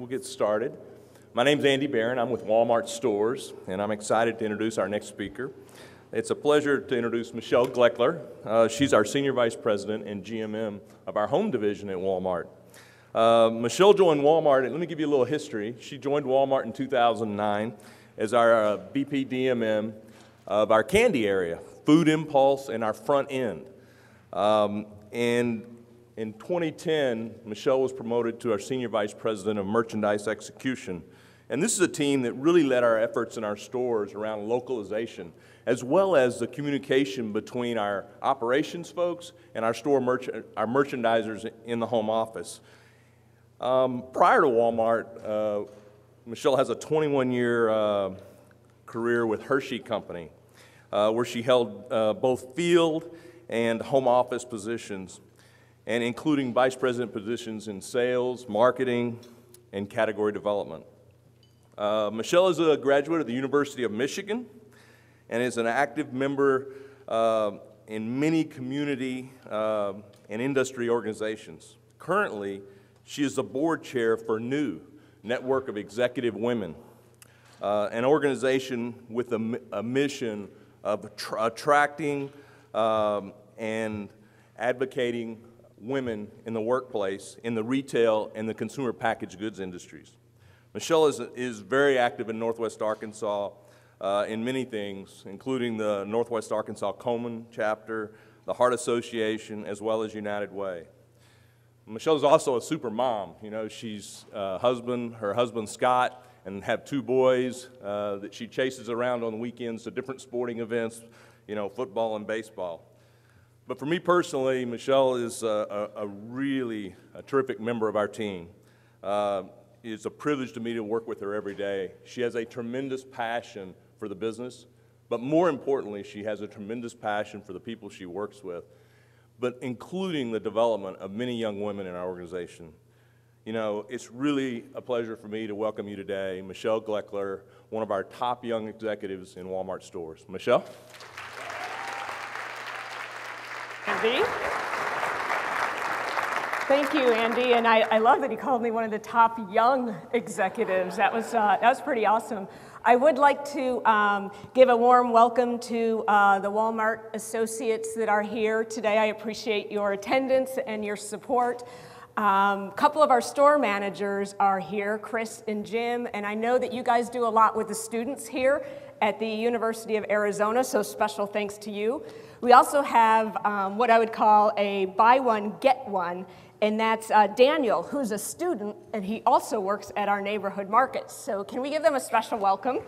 we'll get started. My name's Andy Barron. I'm with Walmart Stores, and I'm excited to introduce our next speaker. It's a pleasure to introduce Michelle Gloeckler. She's our Senior Vice President and GMM of our home division at Walmart. Michelle joined Walmart, and let me give you a little history. She joined Walmart in 2009 as our VP DMM of our candy area, food impulse, and our front end. And in 2010, Michelle was promoted to our Senior Vice President of Merchandise Execution. And this is a team that really led our efforts in our stores around localization, as well as the communication between our operations folks and our our merchandisers in the home office. Prior to Walmart, Michelle has a 21-year career with Hershey Company, where she held both field and home office positions, and including vice president positions in sales, marketing, and category development. Michelle is a graduate of the University of Michigan and is an active member in many community and industry organizations. Currently, she is the board chair for NEW, Network of Executive Women, an organization with a mission of attracting and advocating women in the workplace, in the retail and the consumer packaged goods industries. Michelle is very active in Northwest Arkansas in many things, including the Northwest Arkansas Komen chapter, the Heart Association, as well as United Way. Michelle is also a super mom. You know, she's her husband Scott, and have two boys that she chases around on the weekends to different sporting events, you know, football and baseball. But for me personally, Michelle is really a terrific member of our team. It's a privilege to me to work with her every day. She has a tremendous passion for the business, but more importantly, she has a tremendous passion for the people she works with, but including the development of many young women in our organization. You know, it's really a pleasure for me to welcome you today, Michelle Gloeckler, one of our top young executives in Walmart stores. Michelle? Andy. Thank you, Andy, and I love that he called me one of the top young executives. That was pretty awesome. I would like to give a warm welcome to the Walmart associates that are here today. I appreciate your attendance and your support. A couple of our store managers are here, Chris and Jim, and I know that you guys do a lot with the students here at the University of Arizona, so special thanks to you. We also have what I would call a buy one, get one, and that's Daniel, who's a student, and he also works at our neighborhood markets. So can we give them a special welcome?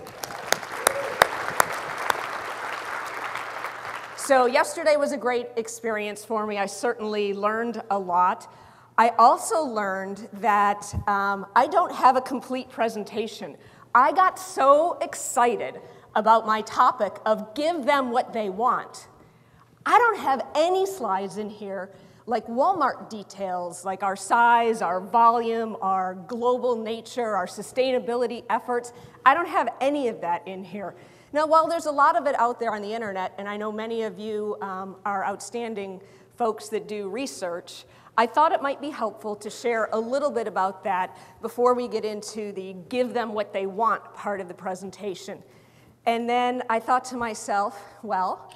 So yesterday was a great experience for me. I certainly learned a lot. I also learned that I don't have a complete presentation. I got so excited about my topic of give them what they want. I don't have any slides in here like Walmart details, like our size, our volume, our global nature, our sustainability efforts. I don't have any of that in here. Now, while there's a lot of it out there on the internet, and I know many of you are outstanding folks that do research, I thought it might be helpful to share a little bit about that before we get into the give them what they want part of the presentation. And then I thought to myself, well,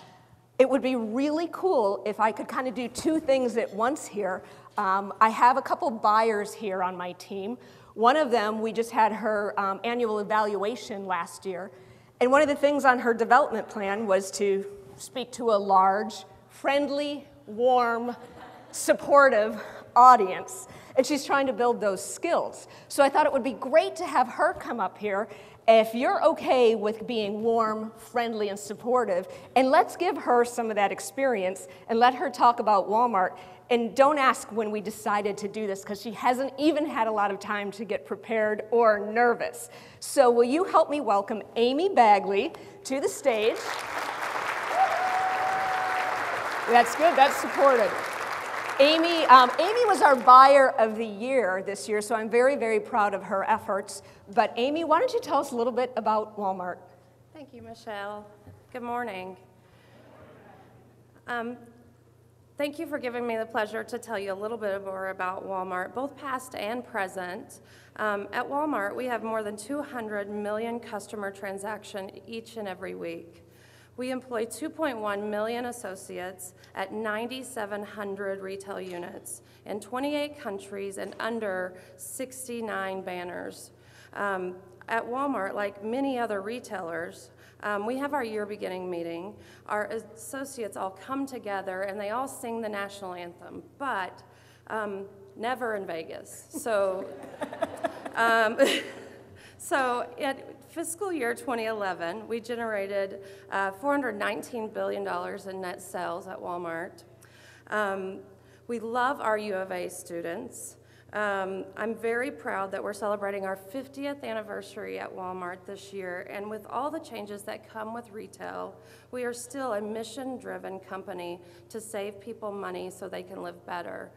it would be really cool if I could kind of do two things at once here. I have a couple buyers here on my team. One of them, we just had her annual evaluation last year. And one of the things on her development plan was to speak to a large, friendly, warm, supportive audience. And she's trying to build those skills. So I thought it would be great to have her come up here if you're okay with being warm, friendly, and supportive, and let's give her some of that experience and let her talk about Walmart. And don't ask when we decided to do this, because she hasn't even had a lot of time to get prepared or nervous. So will you help me welcome Amy Bagley to the stage? That's good, that's supportive. Amy was our buyer of the year this year, so I'm very, very proud of her efforts. But Amy, why don't you tell us a little bit about Walmart? Thank you, Michelle. Good morning. Thank you for giving me the pleasure to tell you a little bit more about Walmart, both past and present. At Walmart, we have more than 200 million customer transactions each and every week. We employ 2.1 million associates at 9,700 retail units in 28 countries and under 69 banners. At Walmart, like many other retailers, we have our year beginning meeting. Our associates all come together and they all sing the national anthem, but never in Vegas. So, so at fiscal year 2011, we generated $419 billion in net sales at Walmart. We love our U of A students. I'm very proud that we're celebrating our 50th anniversary at Walmart this year, and with all the changes that come with retail, we are still a mission-driven company to save people money so they can live better.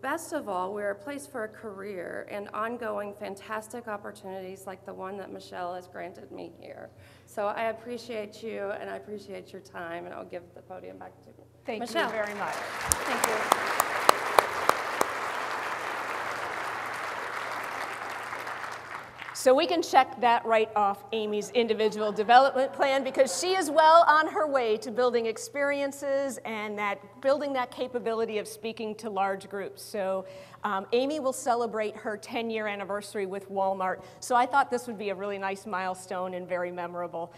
Best of all, we're a place for a career and ongoing fantastic opportunities like the one that Michelle has granted me here. So I appreciate you, and I appreciate your time, and I'll give the podium back to Michelle. Thank you very much. Thank you. So we can check that right off Amy's individual development plan because she is well on her way to building experiences and building that capability of speaking to large groups. So Amy will celebrate her 10-year anniversary with Walmart. So I thought this would be a really nice milestone and very memorable.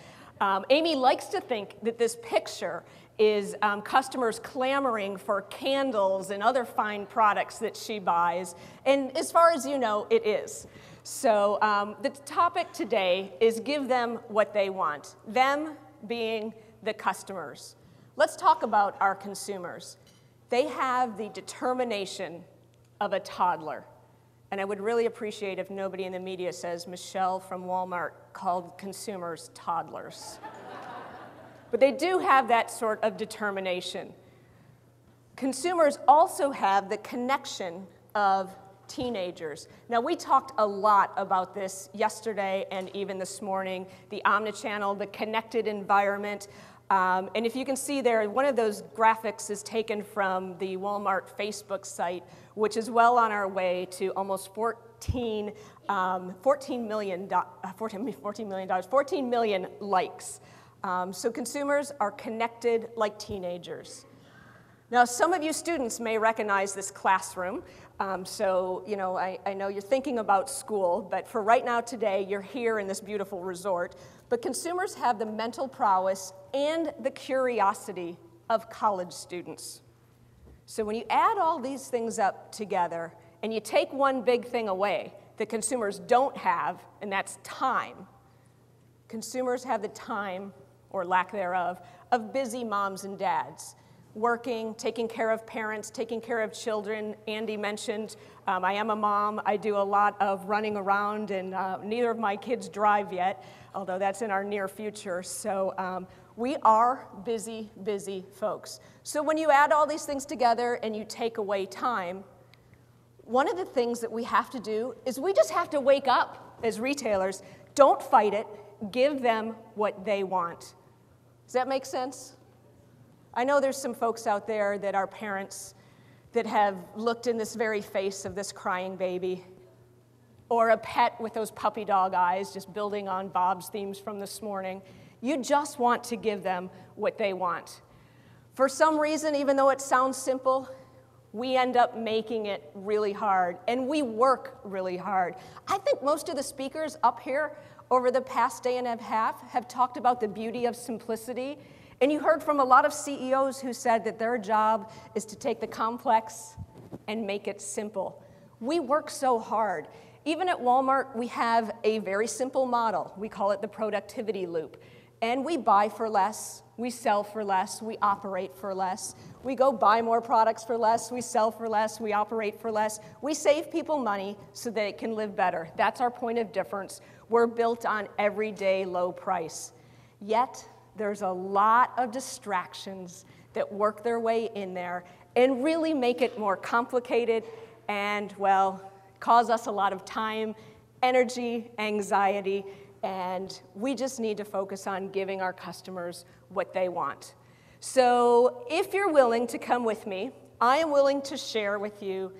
Amy likes to think that this picture is customers clamoring for candles and other fine products that she buys. And as far as you know, it is. So the topic today is give them what they want, them being the customers. Let's talk about our consumers. They have the determination of a toddler. And I would really appreciate if nobody in the media says Michelle from Walmart called consumers toddlers. But they do have that sort of determination. Consumers also have the connection of teenagers. Now, we talked a lot about this yesterday and even this morning, the omnichannel, the connected environment. And if you can see there, one of those graphics is taken from the Walmart Facebook site, which is well on our way to almost 14 million likes. So consumers are connected like teenagers. Now, some of you students may recognize this classroom. So, you know, I know you're thinking about school, but for right now today, you're here in this beautiful resort. But consumers have the mental prowess and the curiosity of college students. So when you add all these things up together and you take one big thing away that consumers don't have, and that's time. Consumers have the time, or lack thereof, of busy moms and dads. Working, taking care of parents, taking care of children. Andy mentioned I am a mom. I do a lot of running around, and neither of my kids drive yet, although that's in our near future. So we are busy, busy folks. So when you add all these things together and you take away time, one of the things that we have to do is we just have to wake up as retailers. Don't fight it. Give them what they want. Does that make sense? I know there's some folks out there that are parents that have looked in this very face of this crying baby, or a pet with those puppy dog eyes, just building on Bob's themes from this morning. You just want to give them what they want. For some reason, even though it sounds simple, we end up making it really hard, and we work really hard. I think most of the speakers up here over the past day and a half have talked about the beauty of simplicity. And you heard from a lot of CEOs who said that their job is to take the complex and make it simple. We work so hard. Even at Walmart, we have a very simple model. We call it the productivity loop. And we buy for less, we sell for less, we operate for less. We go buy more products for less, we sell for less, we operate for less. We save people money so they can live better. That's our point of difference. We're built on everyday low price. Yet, there's a lot of distractions that work their way in there and really make it more complicated and, well, cause us a lot of time, energy, anxiety, and we just need to focus on giving our customers what they want. So if you're willing to come with me, I am willing to share with you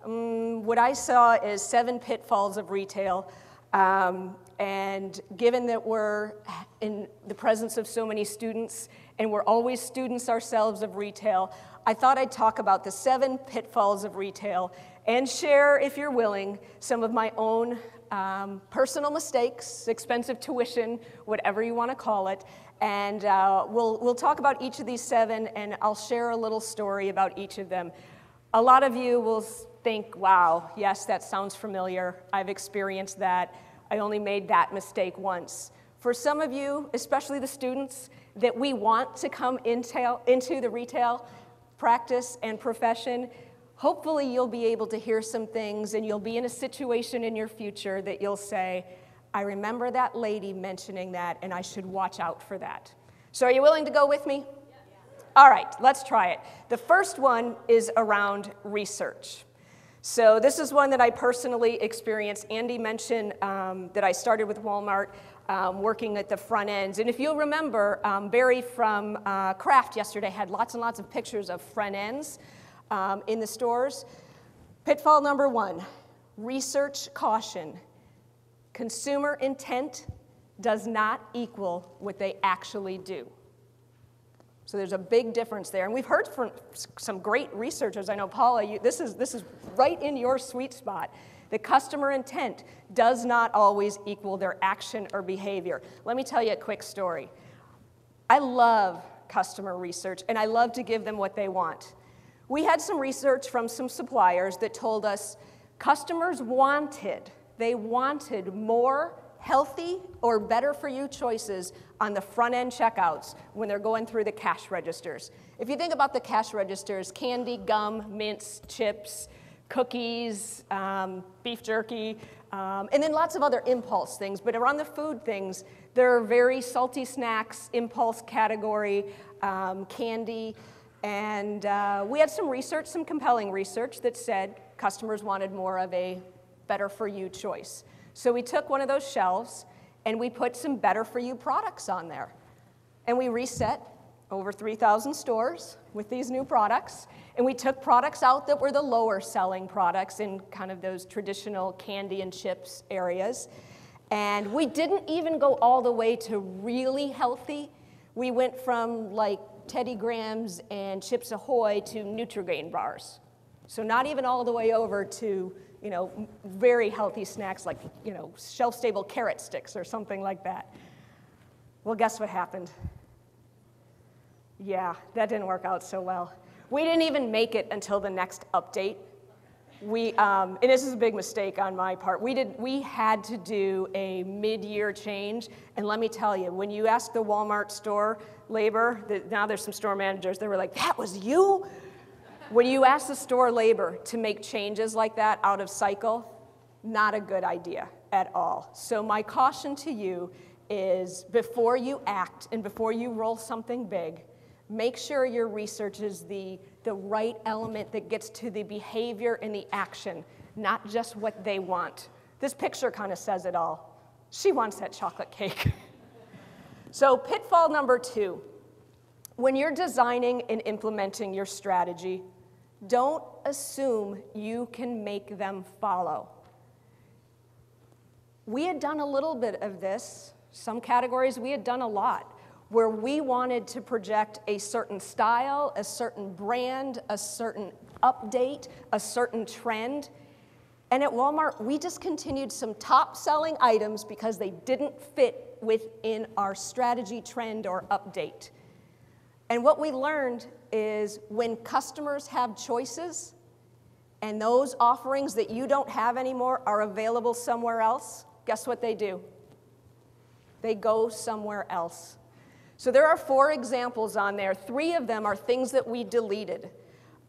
what I saw as 7 pitfalls of retail. And given that we're in the presence of so many students, and we're always students ourselves of retail, I thought I'd talk about the 7 pitfalls of retail and share, if you're willing, some of my own personal mistakes, expensive tuition, whatever you want to call it. And we'll talk about each of these 7, and I'll share a little story about each of them. A lot of you will think, wow, yes, that sounds familiar. I've experienced that. I only made that mistake once. For some of you, especially the students that we want to come into the retail practice and profession, hopefully you'll be able to hear some things and you'll be in a situation in your future that you'll say, I remember that lady mentioning that and I should watch out for that. So are you willing to go with me? All right, let's try it. The first one is around research. So this is one that I personally experienced. Andy mentioned that I started with Walmart working at the front ends. And if you'll remember, Barry from Kraft yesterday had lots and lots of pictures of front ends in the stores. Pitfall number 1, research caution. Consumer intent does not equal what they actually do. So there's a big difference there. And we've heard from some great researchers. I know, Paula, this is right in your sweet spot. The customer intent does not always equal their action or behavior. Let me tell you a quick story. I love customer research, and I love to give them what they want. We had some research from some suppliers that told us customers wanted more healthy or better for you choices on the front end checkouts when they're going through the cash registers. If you think about the cash registers, candy, gum, mints, chips, cookies, beef jerky, and then lots of other impulse things. But around the food things, there are very salty snacks, impulse category, candy. And we had some research, some compelling research that said customers wanted more of a better for you choice. So we took one of those shelves and we put some better for you products on there. And we reset over 3,000 stores with these new products. And we took products out that were the lower selling products in kind of those traditional candy and chips areas. And we didn't even go all the way to really healthy. We went from like Teddy Grahams and Chips Ahoy to Nutri-Grain bars. So not even all the way over to, you know, very healthy snacks like, you know, shelf-stable carrot sticks or something like that. Well, guess what happened? Yeah, that didn't work out so well. We didn't even make it until the next update. And this is a big mistake on my part. We had to do a mid-year change, and let me tell you, when you ask the Walmart store labor, now there's some store managers, they were like, that was you? When you ask the store labor to make changes like that out of cycle, not a good idea at all. So my caution to you is before you act and before you roll something big, make sure your research is the right element that gets to the behavior and the action, not just what they want. This picture kind of says it all. She wants that chocolate cake. So pitfall number 2, when you're designing and implementing your strategy, don't assume you can make them follow. We had done a little bit of this. Some categories we had done a lot, where we wanted to project a certain style, a certain brand, a certain update, a certain trend. And at Walmart, we discontinued some top-selling items because they didn't fit within our strategy, trend, or update. And what we learned is when customers have choices and those offerings that you don't have anymore are available somewhere else, guess what they do? They go somewhere else. So there are 4 examples on there. 3 of them are things that we deleted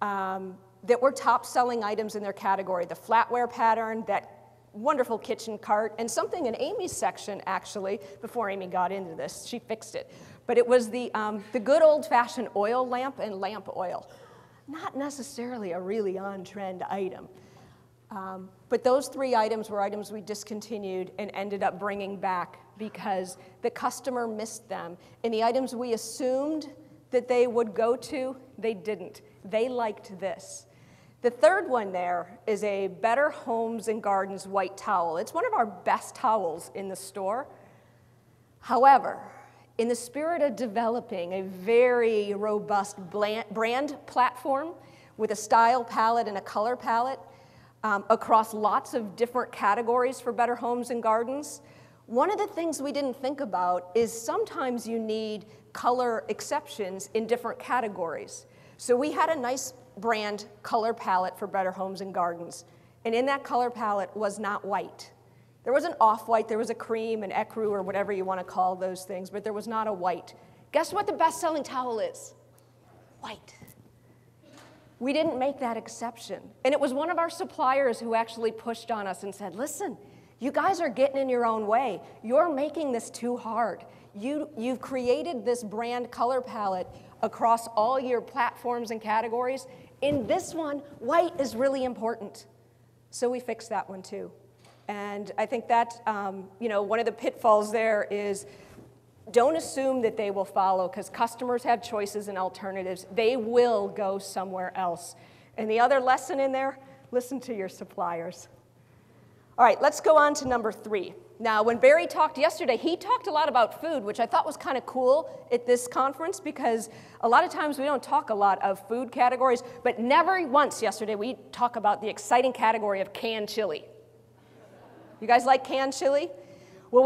that were top-selling items in their category. The flatware pattern, that wonderful kitchen cart, and something in Amy's section, actually, before Amy got into this. She fixed it. But it was the good old-fashioned oil lamp and lamp oil. Not necessarily a really on-trend item. But those 3 items were items we discontinued and ended up bringing back because the customer missed them. And the items we assumed that they would go to, they didn't. They liked this. The third one there is a Better Homes and Gardens white towel. It's one of our best towels in the store. However, in the spirit of developing a very robust brand platform with a style palette and a color palette across lots of different categories for Better Homes and Gardens, one of the things we didn't think about is sometimes you need color exceptions in different categories. So we had a nice brand color palette for Better Homes and Gardens, and in that color palette was not white. There was an off-white, there was a cream, an ecru, or whatever you want to call those things, but there was not a white. Guess what the best-selling towel is? White. We didn't make that exception. And it was one of our suppliers who actually pushed on us and said, listen, you guys are getting in your own way. You're making this too hard. You've created this brand color palette across all your platforms and categories. In this one, white is really important. So we fixed that one too. And I think that, one of the pitfalls there is don't assume that they will follow, because customers have choices and alternatives. They will go somewhere else. And the other lesson in there, listen to your suppliers. All right, let's go on to number 3. Now, when Barry talked yesterday, he talked a lot about food, which I thought was kind of cool at this conference, because a lot of times we don't talk a lot of food categories, but never once yesterday we talk about the exciting category of canned chili. You guys like canned chili? Well,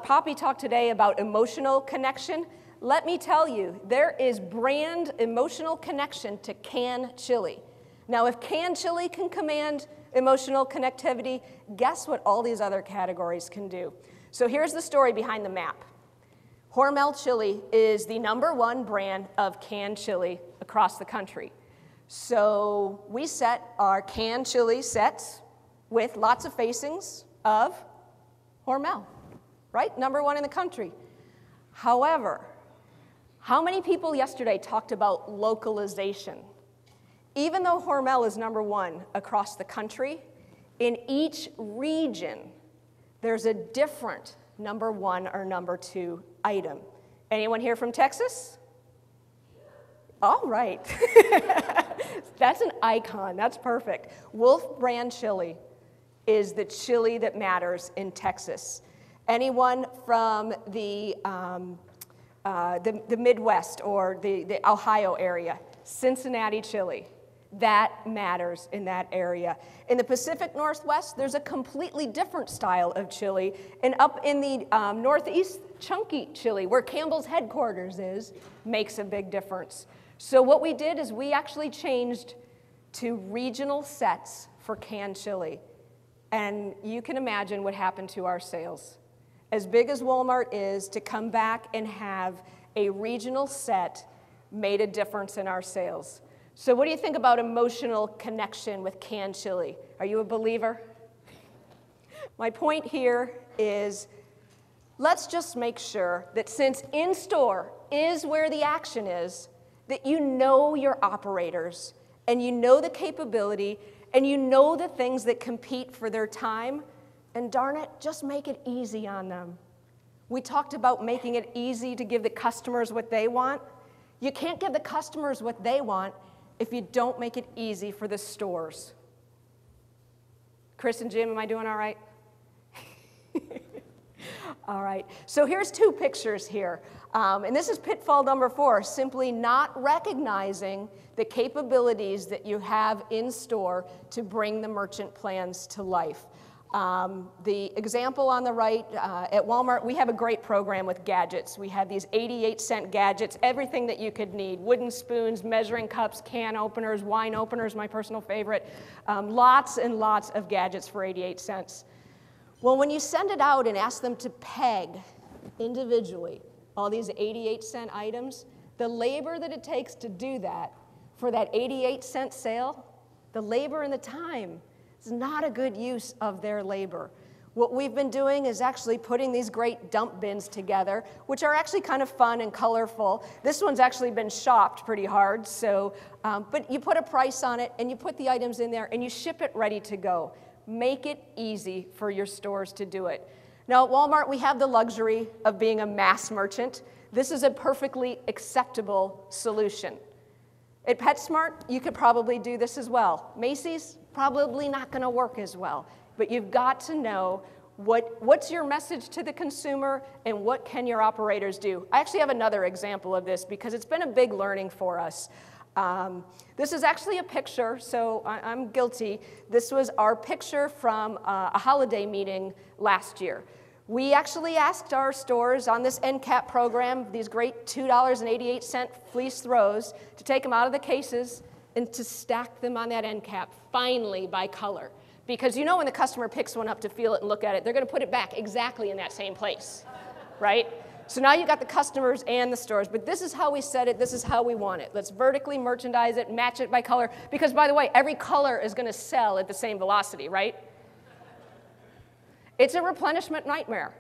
Poppy talked today about emotional connection. Let me tell you, there is brand emotional connection to canned chili. Now, if canned chili can command emotional connectivity, guess what all these other categories can do? So here's the story behind the map. Hormel chili is the #1 brand of canned chili across the country. So we set our canned chili sets with lots of facings of Hormel, right? #1 in the country. However, how many people yesterday talked about localization? Even though Hormel is #1 across the country, in each region, there's a different #1 or #2 item. Anyone here from Texas? All right. That's an icon. That's perfect. Wolf brand chili is the chili that matters in Texas. Anyone from the Midwest or the Ohio area, Cincinnati chili, that matters in that area. In the Pacific Northwest, there's a completely different style of chili. And up in the Northeast, chunky chili, where Campbell's headquarters is, makes a big difference. So what we did is we actually changed to regional sets for canned chili. And you can imagine what happened to our sales. As big as Walmart is, to come back and have a regional set made a difference in our sales. So what do you think about emotional connection with canned chili? Are you a believer? My point here is, let's just make sure that since in-store is where the action is, that you know your operators, and you know the capability, and you know the things that compete for their time, and darn it, just make it easy on them. We talked about making it easy to give the customers what they want. You can't give the customers what they want if you don't make it easy for the stores. Chris and Jim, am I doing all right? All right, so here's 2 pictures here. And this is pitfall number 4, simply not recognizing the capabilities that you have in store to bring the merchant plans to life. The example on the right, at Walmart, we have a great program with gadgets. We have these 88-cent gadgets, everything that you could need, wooden spoons, measuring cups, can openers, wine openers, my personal favorite, lots and lots of gadgets for 88 cents. Well, when you send it out and ask them to peg individually all these 88-cent items, the labor that it takes to do that for that 88-cent sale, the labor and the time, is not a good use of their labor. What we've been doing is actually putting these great dump bins together, which are actually kind of fun and colorful. This one's actually been shopped pretty hard, so, but you put a price on it, and you put the items in there, and you ship it ready to go. Make it easy for your stores to do it. Now at Walmart, we have the luxury of being a mass merchant. This is a perfectly acceptable solution. At PetSmart, you could probably do this as well. Macy's, probably not gonna work as well. But you've got to know what's your message to the consumer and what can your operators do. I actually have another example of this because it's been a big learning for us. This is actually a picture, so I'm guilty. This was our picture from a holiday meeting last year. We actually asked our stores on this end cap program, these great $2.88 fleece throws, to take them out of the cases and to stack them on that end cap, finally by color. Because you know when the customer picks one up to feel it and look at it, they're gonna put it back exactly in that same place, right? So now you got the customers and the stores, but this is how we set it, this is how we want it. Let's vertically merchandise it, match it by color, because by the way, every color is gonna sell at the same velocity, right? It's a replenishment nightmare.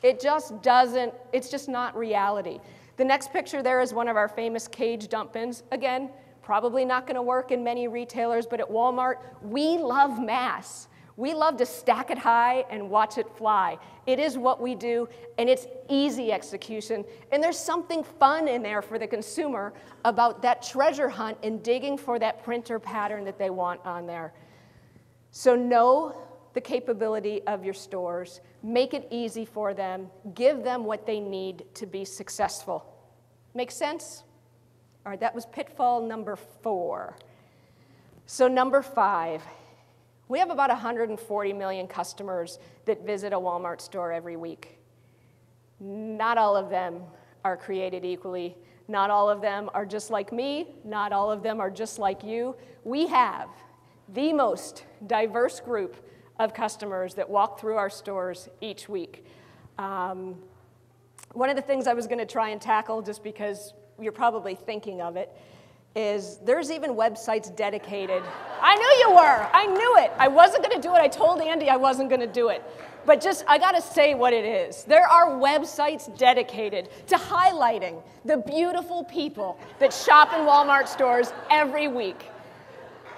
It just doesn't, it's just not reality. The next picture there is one of our famous cage dump bins. Again, probably not gonna work in many retailers, but at Walmart, we love mass. We love to stack it high and watch it fly. It is what we do, and it's easy execution. And there's something fun in there for the consumer about that treasure hunt and digging for that print or pattern that they want on there. So know the capability of your stores, make it easy for them, give them what they need to be successful. Make sense? All right, that was pitfall number 4. So number 5, we have about 140 million customers that visit a Walmart store every week. Not all of them are created equally. Not all of them are just like me. Not all of them are just like you. We have the most diverse group of customers that walk through our stores each week. One of the things I was gonna try and tackle, just because you're probably thinking of it, is there's even websites dedicated. I knew you were, I knew it. I wasn't gonna do it, I told Andy I wasn't gonna do it. But just, I gotta say what it is. There are websites dedicated to highlighting the beautiful people that shop in Walmart stores every week.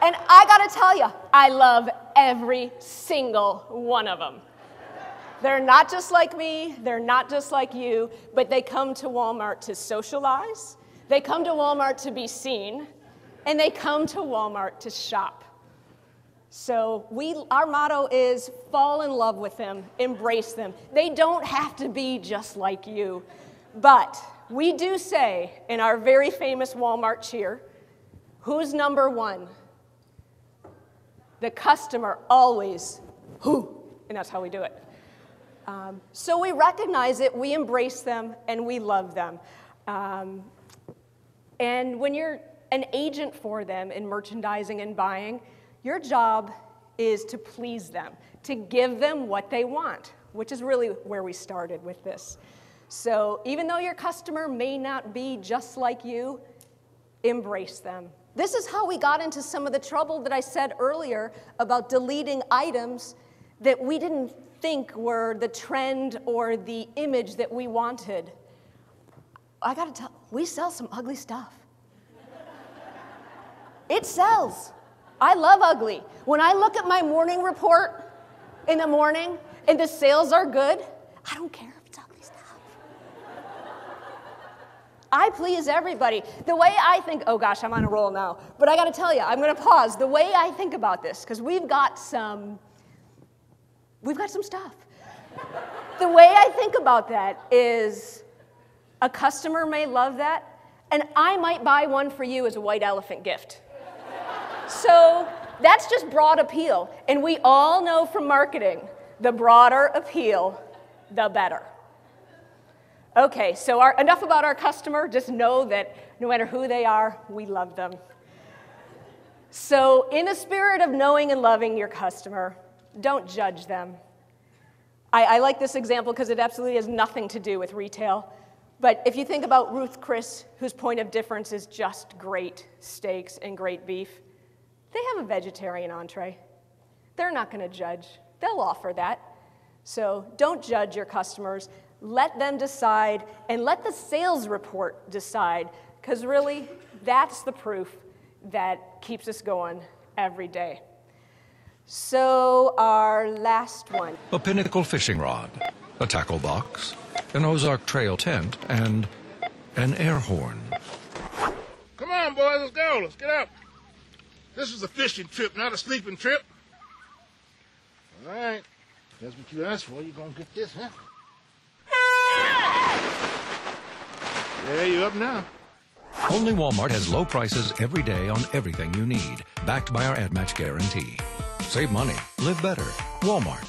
And I gotta tell you, I love every single one of them. They're not just like me, they're not just like you, but they come to Walmart to socialize, they come to Walmart to be seen, and they come to Walmart to shop. So our motto is fall in love with them, embrace them. They don't have to be just like you, but we do say in our very famous Walmart cheer, who's number 1? The customer always, who? And that's how we do it. So we recognize it, we embrace them, and we love them. And when you're an agent for them in merchandising and buying, your job is to please them, to give them what they want, which is really where we started with this. So even though your customer may not be just like you, embrace them. This is how we got into some of the trouble that I said earlier about deleting items that we didn't think were the trend or the image that we wanted. I gotta tell, we sell some ugly stuff. It sells. I love ugly. When I look at my morning report in the morning and the sales are good, I don't care if it's ugly stuff. I please everybody. The way I think, oh gosh, I'm on a roll now, but I gotta tell you, I'm gonna pause. The way I think about this, because we've got some stuff. The way I think about that is a customer may love that, and I might buy one for you as a white elephant gift. So that's just broad appeal, and we all know from marketing, the broader appeal, the better. Okay, so enough about our customer. Just know that no matter who they are, we love them. So in the spirit of knowing and loving your customer, don't judge them. I like this example because it absolutely has nothing to do with retail. But if you think about Ruth Chris, whose point of difference is just great steaks and great beef, they have a vegetarian entree. They're not going to judge. They'll offer that. So don't judge your customers. Let them decide, and let the sales report decide, because really, that's the proof that keeps us going every day. So our last one. A pinnacle fishing rod, a tackle box, an Ozark Trail tent, and an air horn. Come on, boys, let's go. Let's get up. This is a fishing trip, not a sleeping trip. All right. That's what you asked for. You gonna get this, huh? Yeah, you up now. Only Walmart has low prices every day on everything you need, backed by our ad match guarantee. Save money, live better. Walmart.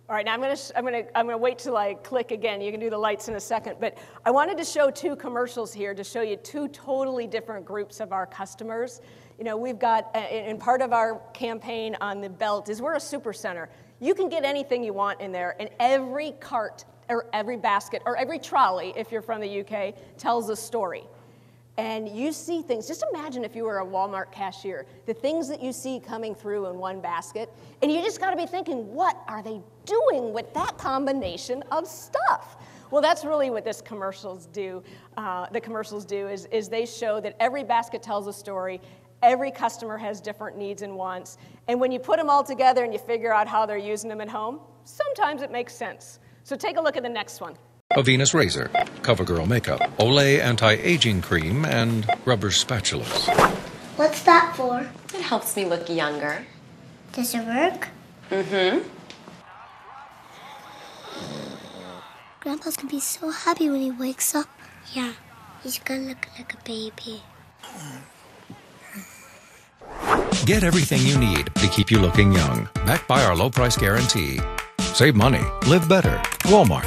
All right, now I'm gonna wait till I click again. You can do the lights in a second, but I wanted to show two commercials here to show you two totally different groups of our customers. You know, we've got, and part of our campaign on the belt is we're a super center. You can get anything you want in there, and every cart or every basket or every trolley, if you're from the UK, tells a story. And you see things, just imagine if you were a Walmart cashier, the things that you see coming through in one basket, and you just gotta be thinking, what are they doing with that combination of stuff? Well, that's really what this commercials do. The commercials do is they show that every basket tells a story, every customer has different needs and wants, and when you put them all together and you figure out how they're using them at home, sometimes it makes sense. So take a look at the next one. A Venus razor, CoverGirl makeup, Olay anti-aging cream, and rubber spatulas. What's that for? It helps me look younger. Does it work? Mm-hmm. Grandpa's gonna be so happy when he wakes up. Yeah, he's gonna look like a baby. Get everything you need to keep you looking young, backed by our low price guarantee. Save money, live better. Walmart.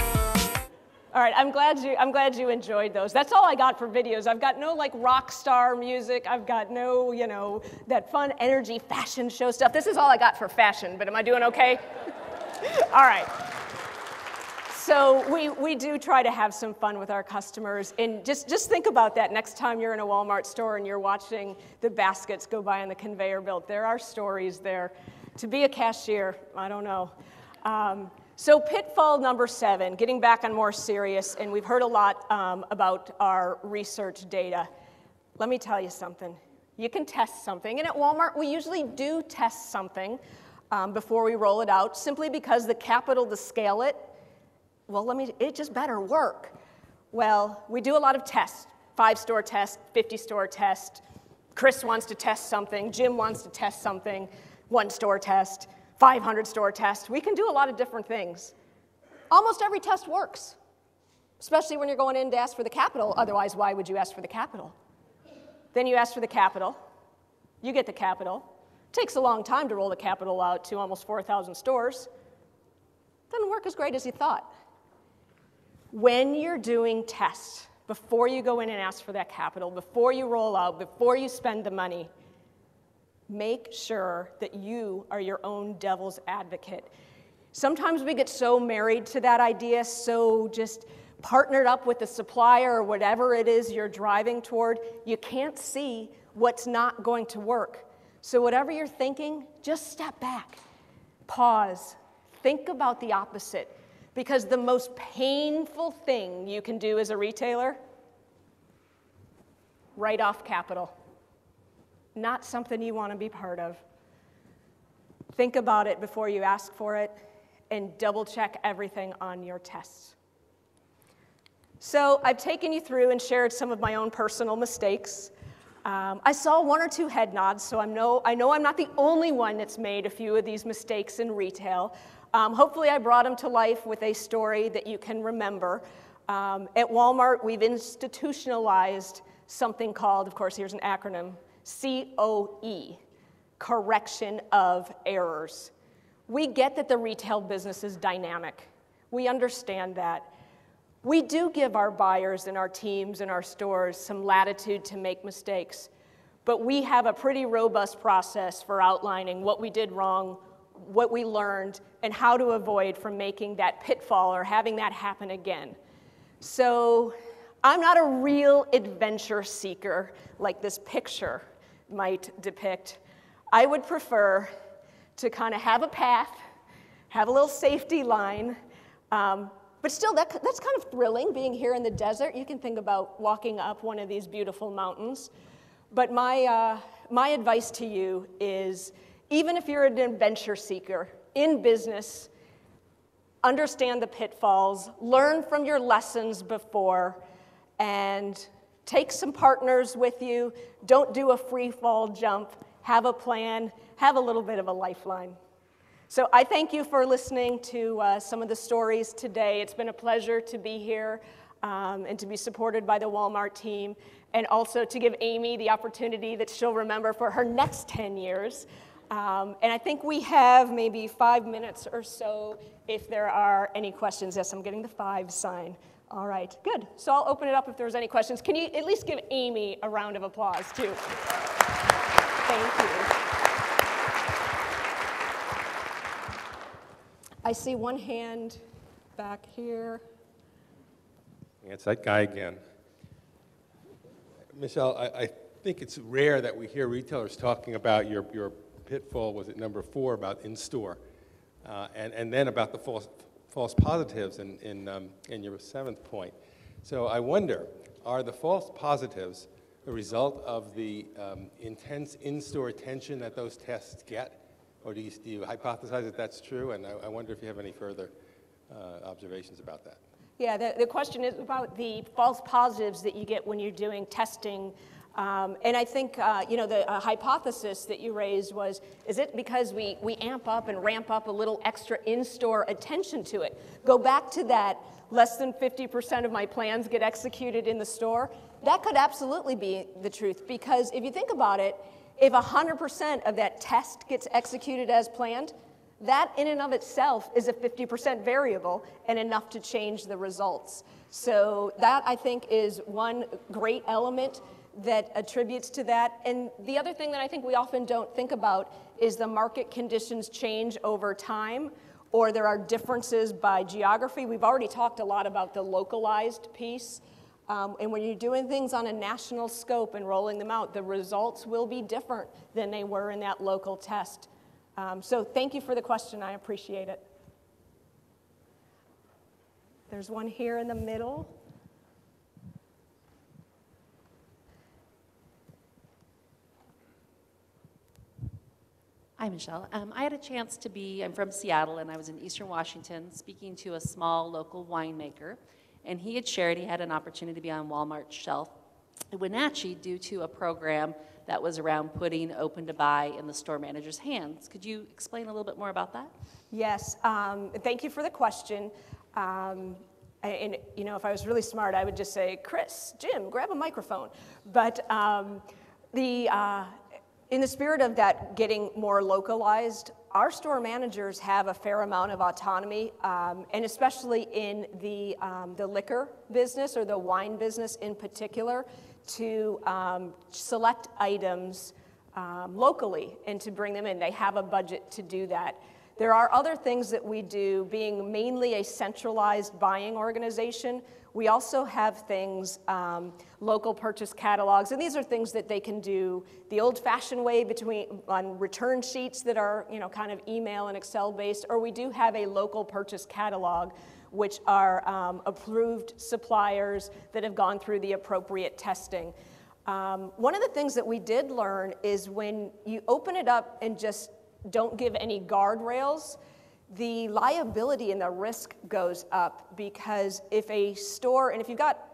All right, I'm glad you enjoyed those. That's all I got for videos. I've got no like rock star music. I've got no, you know, that fun energy fashion show stuff. This is all I got for fashion, but am I doing okay? All right. So we do try to have some fun with our customers, and just think about that next time you're in a Walmart store and you're watching the baskets go by on the conveyor belt. There are stories there. To be a cashier, I don't know. So pitfall number 7, getting back on more serious, and we've heard a lot about our research data. Let me tell you something. You can test something, and at Walmart we usually do test something before we roll it out, simply because the capital to scale it, well, it just better work. Well, we do a lot of tests, 5-store test, 50-store test. Chris wants to test something, Jim wants to test something, 1-store test. 500-store test. We can do a lot of different things. Almost every test works, especially when you're going in to ask for the capital. Otherwise, why would you ask for the capital? Then you ask for the capital. You get the capital. It takes a long time to roll the capital out to almost 4,000 stores. Doesn't work as great as you thought. When you're doing tests, before you go in and ask for that capital, before you roll out, before you spend the money, make sure that you are your own devil's advocate. Sometimes we get so married to that idea, so just partnered up with the supplier or whatever it is you're driving toward, you can't see what's not going to work. So whatever you're thinking, just step back, pause, think about the opposite, because the most painful thing you can do as a retailer, write off capital. Not something you want to be part of. Think about it before you ask for it, and double check everything on your tests. So I've taken you through and shared some of my own personal mistakes. I saw 1 or 2 head nods, so I know I'm not the only one that's made a few of these mistakes in retail. Hopefully I brought them to life with a story that you can remember. At Walmart, we've institutionalized something called, of course, here's an acronym, COE, correction of errors. We get that the retail business is dynamic. We understand that. We do give our buyers and our teams and our stores some latitude to make mistakes, but we have a pretty robust process for outlining what we did wrong, what we learned, and how to avoid from making that pitfall or having that happen again. So I'm not a real adventure seeker like this picture might depict. I would prefer to kind of have a path, have a little safety line, but still that's kind of thrilling, being here in the desert. You can think about walking up one of these beautiful mountains. But my advice to you is, even if you're an adventure seeker in business, understand the pitfalls, learn from your lessons before, and take some partners with you. Don't do a free fall jump. Have a plan. Have a little bit of a lifeline. So I thank you for listening to some of the stories today. It's been a pleasure to be here and to be supported by the Walmart team, and also to give Amy the opportunity that she'll remember for her next 10 years. And I think we have maybe 5 minutes or so if there are any questions. Yes, I'm getting the 5 sign. All right, good. So I'll open it up if there's any questions. Can you at least give Amy a round of applause, too? Thank you. I see one hand back here. It's that guy again. Michelle, I think it's rare that we hear retailers talking about your pitfall, was it number 4, about in-store, and then about the false positives in your 7th point. So I wonder, are the false positives a result of the intense in-store attention that those tests get? Or do you hypothesize that that's true? And I wonder if you have any further observations about that. Yeah, the question is about the false positives that you get when you're doing testing. And I think, the hypothesis that you raised was, is it because we amp up and ramp up a little extra in-store attention to it? Go back to that, less than 50% of my plans get executed in the store. That could absolutely be the truth, because if you think about it, if 100% of that test gets executed as planned, that in and of itself is a 50% variable and enough to change the results. So that, I think, is one great element that attributes to that. And the other thing that I think we often don't think about is the market conditions change over time, or there are differences by geography. We've already talked a lot about the localized piece. And when you're doing things on a national scope and rolling them out, the results will be different than they were in that local test. So thank you for the question. I appreciate it. There's one here in the middle. Hi, Michelle. I had a chance to I'm from Seattle, and I was in Eastern Washington speaking to a small local winemaker. And he had shared he had an opportunity to be on Walmart's shelf in Wenatchee due to a program that was around putting open to buy in the store manager's hands. Could you explain a little bit more about that? Yes, Thank you for the question. And if I was really smart, I would just say, Chris, Jim, grab a microphone. But in the spirit of that getting more localized, our store managers have a fair amount of autonomy, and especially in the liquor business or the wine business in particular, to select items locally and to bring them in. They have a budget to do that. There are other things that we do, being mainly a centralized buying organization. We also have things, local purchase catalogs, and these are things that they can do the old-fashioned way on return sheets that are, kind of email and Excel based, or we do have a local purchase catalog, which are approved suppliers that have gone through the appropriate testing. One of the things that we did learn is when you open it up and just don't give any guardrails, the liability and the risk goes up, because if a store, and if you've got,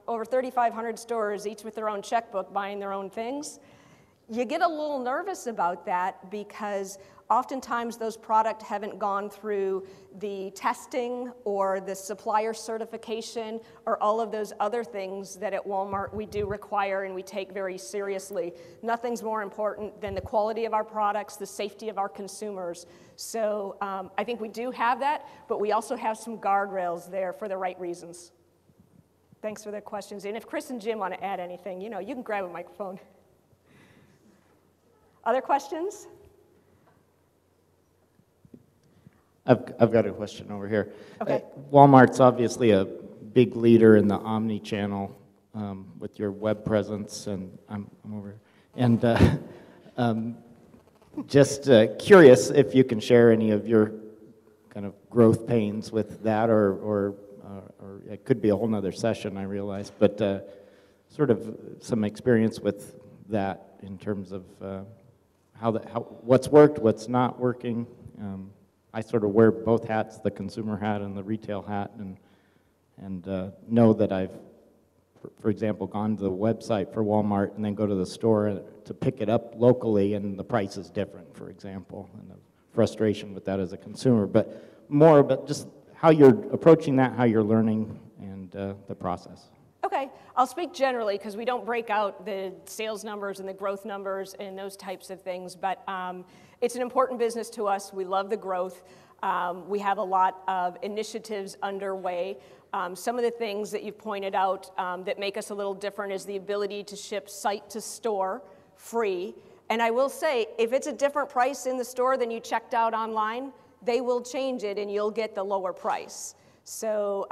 over 3,500 stores, each with their own checkbook, buying their own things, you get a little nervous about that, because oftentimes those products haven't gone through the testing or the supplier certification or all of those other things that at Walmart we do require and we take very seriously. Nothing's more important than the quality of our products, the safety of our consumers. So I think we do have that, but we also have some guardrails there for the right reasons. Thanks for the questions. And if Chris and Jim want to add anything, you can grab a microphone. Other questions? I've got a question over here. Okay. Walmart's obviously a big leader in the omni-channel with your web presence, and I'm over here. And just curious if you can share any of your kind of growth pains with that, or it could be a whole nother session, I realize, but sort of some experience with that in terms of what's worked, what's not working. I sort of wear both hats, the consumer hat and the retail hat, and know that I've, for example, gone to the website for Walmart and then go to the store to pick it up locally, and the price is different, for example, and the frustration with that as a consumer. But more about just how you're approaching that, how you're learning, and the process. Okay, I'll speak generally because we don't break out the sales numbers and the growth numbers and those types of things, but it's an important business to us. We love the growth. We have a lot of initiatives underway. Some of the things that you've pointed out that make us a little different is the ability to ship site to store free. And I will say, if it's a different price in the store than you checked out online, they will change it and you'll get the lower price. So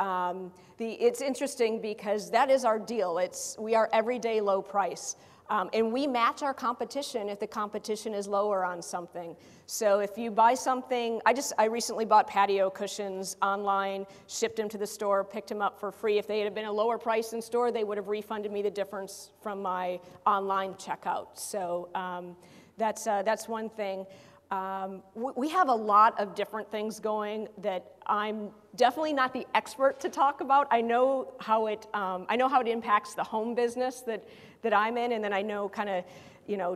it's interesting because that is our deal. We are everyday low price. And we match our competition if the competition is lower on something. So if you buy something, I recently bought patio cushions online, shipped them to the store, picked them up for free. If they had been a lower price in store, they would have refunded me the difference from my online checkout. So that's one thing. We have a lot of different things going that I'm definitely not the expert to talk about. I know how it impacts the home business that I'm in, and then I know kind of,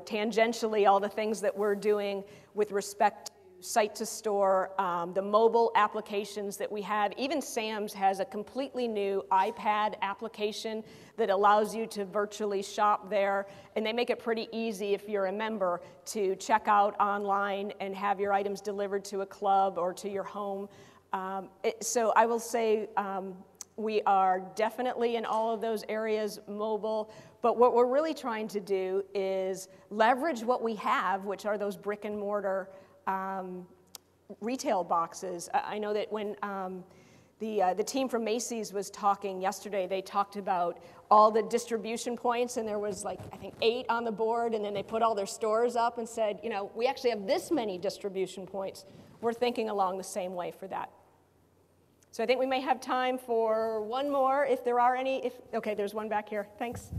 tangentially all the things that we're doing with respect to site to store, the mobile applications that we have. Even Sam's has a completely new iPad application that allows you to virtually shop there, and they make it pretty easy if you're a member to check out online and have your items delivered to a club or to your home. So I will say we are definitely in all of those areas mobile, but what we're really trying to do is leverage what we have, which are those brick and mortar retail boxes. I know that when the team from Macy's was talking yesterday, they talked about all the distribution points, and there was I think 8 on the board, and then they put all their stores up and said, we actually have this many distribution points. We're thinking along the same way for that. So I think we may have time for one more, if there are any. Okay, there's one back here. Thanks.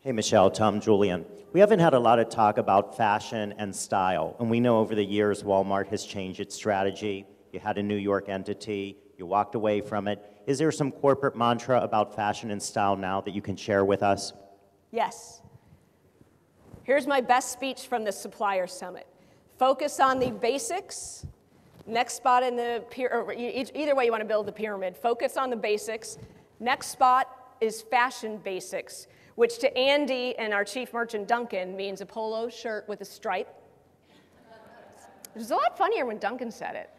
Hey, Michelle, Tom Julian. We haven't had a lot of talk about fashion and style, and we know over the years Walmart has changed its strategy. You had a New York entity, you walked away from it. Is there some corporate mantra about fashion and style now that you can share with us? Yes. Here's my best speech from the Supplier Summit. Focus on the basics. Next spot in the either way you want to build the pyramid. Focus on the basics. Next spot is fashion basics, which to Andy and our chief merchant Duncan means a polo shirt with a stripe. It was a lot funnier when Duncan said it.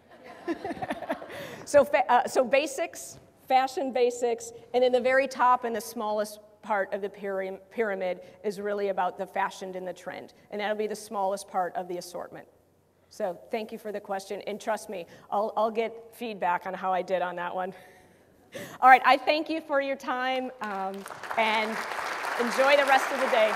So basics, fashion basics, and then the very top and the smallest part of the pyramid is really about the fashioned and the trend, and that'll be the smallest part of the assortment. So thank you for the question, and trust me, I'll get feedback on how I did on that one. All right, I thank you for your time, and enjoy the rest of the day.